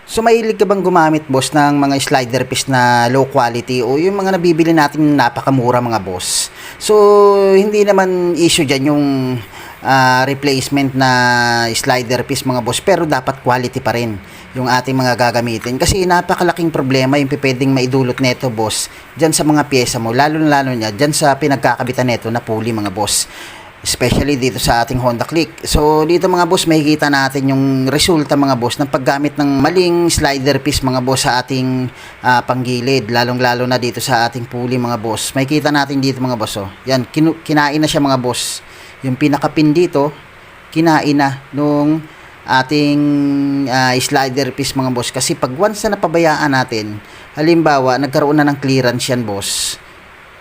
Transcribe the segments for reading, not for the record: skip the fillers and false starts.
So mahilig ka bang gumamit boss ng mga slider piece na low quality o yung mga nabibili natin napakamura mga boss? So hindi naman issue dyan yung replacement na slider piece mga boss, pero dapat quality pa rin yung ating mga gagamitin kasi napakalaking problema yung pwedeng maidulot neto boss dyan sa mga pyesa mo, lalo na dyan sa pinagkakabitan neto na pulley mga boss, especially dito sa ating Honda Click. So dito mga boss, makikita natin yung resulta mga boss ng paggamit ng maling slider piece mga boss sa ating panggilid, lalong-lalo na dito sa ating pulley mga boss. Makikita natin dito mga boss, oh. Yan, kinain na siya mga boss. Yung pinakapin dito, kinain na nung ating slider piece mga boss. Kasi pag once na napabayaan natin, halimbawa, nagkaroon na ng clearance yan boss,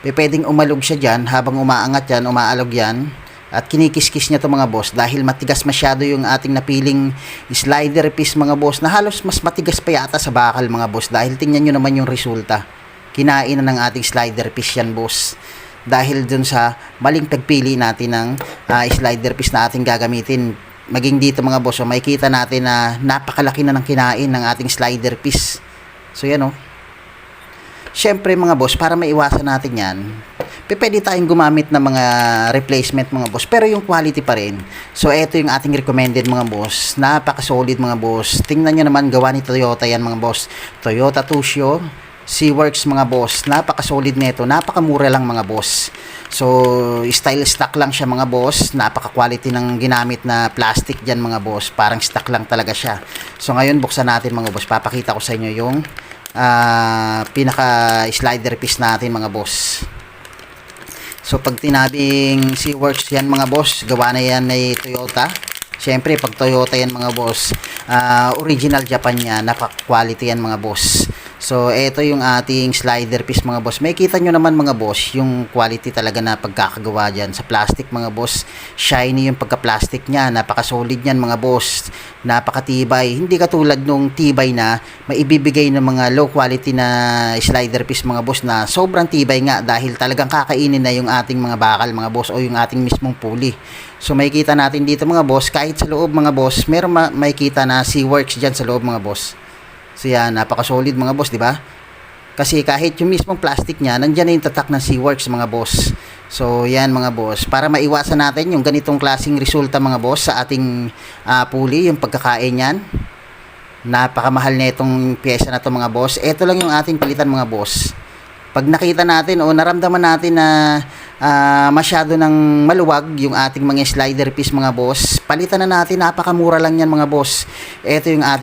pwedeng umalog siya dyan habang umaangat yan, umaalog yan, at kinikiskis niya to mga boss dahil matigas masyado yung ating napiling slider piece mga boss, na halos mas matigas pa yata sa bakal mga boss, dahil tingnan nyo naman yung resulta, kinain na ng ating slider piece yan boss, dahil dun sa maling pagpili natin ng slider piece na ating gagamitin. Maging dito mga boss, so makikita natin na napakalaki na ng kinain ng ating slider piece. So yan oh. Syempre mga boss, para maiwasan natin yan, pwede tayong gumamit ng mga replacement mga boss, pero yung quality pa rin. So ito yung ating recommended mga boss, napaka-solid mga boss. Tingnan nyo naman, gawa ni Toyota yan mga boss. Toyota Tusho C-Works mga boss, napaka-solid nito, napakamura lang mga boss. So style stock lang siya mga boss, napaka-quality ng ginamit na plastic dyan mga boss, parang stock lang talaga siya. So ngayon buksan natin mga boss, papakita ko sa inyo yung pinaka slider piece natin mga boss. So pag tinabing C-Works yan mga boss, gawa na yan ay Toyota. Siyempre pag Toyota yan mga boss, original Japan yan, napaka-quality yan mga boss. So ito yung ating slider piece mga boss. May kita nyo naman mga boss yung quality talaga na pagkakagawa dyan sa plastic mga boss. Shiny yung pagka-plastic nya, napaka-solid yan mga boss, napakatibay. Hindi katulad nung tibay na maibibigay ng mga low quality na slider piece mga boss na sobrang tibay nga dahil talagang kakainin na yung ating mga bakal mga boss o yung ating mismong pulley. So makikita natin dito mga boss, kahit sa loob mga boss, meron makikita na C-Works dyan sa loob mga boss. So yan, napaka-solid mga boss, di ba? Kasi kahit yung mismong plastic niya, nandiyan na yung tatak ng C-Works mga boss. So yan mga boss, para maiwasan natin yung ganitong klaseng resulta mga boss sa ating pulley, yung pagkakain niyan. Napakamahal na itong pyesa na to mga boss. Ito lang yung ating palitan mga boss. Pag nakita natin o naramdaman natin na masyado ng maluwag yung ating mga slider piece mga boss, palitan na natin, napakamura lang yan mga boss. Ito yung ating